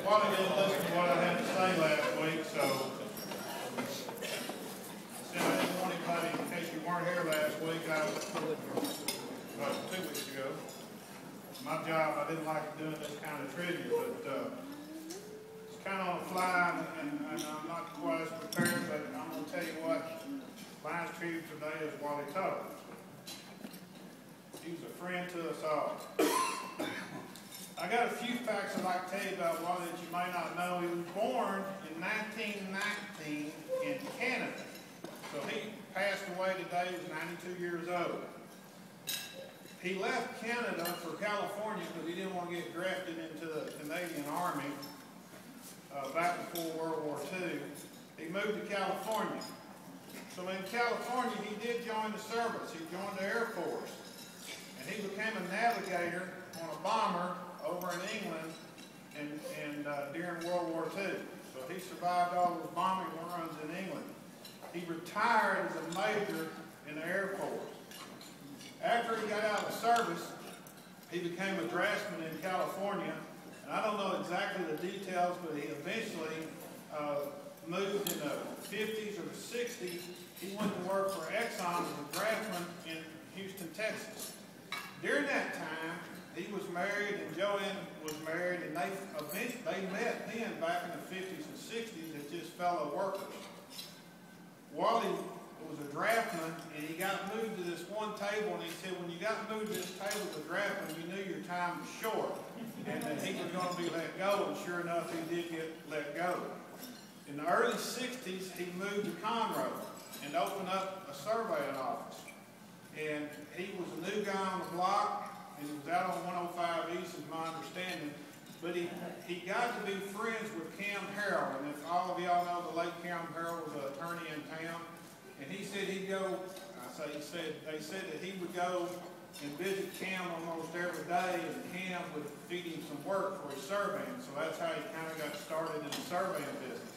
Wally didn't listen to what I had to say last week, so I didn't want anybody, in case you weren't here last week, 2 weeks ago. My job, I didn't like doing this kind of trivia, but it's kind of on the fly, and I'm not quite as prepared, but I'm going to tell you what, mine's trivia today is Wally Tuttle. He was a friend to us all. I got a few facts I'd like to tell you about Wally that you may not know. He was born in 1919 in Canada. So he passed away today, he was 92 years old. He left Canada for California because he didn't want to get drafted into the Canadian Army back before World War II. He moved to California. So in California, he did join the service. He joined the Air Force. And he became a navigator on a bomber over in England during World War II. So he survived all those bombing runs in England. He retired as a major in the Air Force. After he got out of the service, he became a draftsman in California. And I don't know exactly the details, but he eventually moved in the 50s or the 60s. He went to work for Exxon as a draftsman in Houston, Texas. During that time, he was married and Joanne was married, and they met then back in the 50s and 60s as just fellow workers. Wally was a draftsman, and he got moved to this one table, and he said when you got moved to this table as a draftsman, you knew your time was short, and that he was going to be let go, and sure enough, he did get let go. In the early 60s, he moved to Conroe and opened up a surveying office. And he was a new guy on the block, and he was out on 105 East, is my understanding. But he got to be friends with Cam Harrell, and if all of y'all know, the late Cam Harrell was an attorney in town. And he said he'd go, they said that he would go and visit Cam almost every day, and Cam would feed him some work for his surveying. So that's how he kind of got started in the surveying business.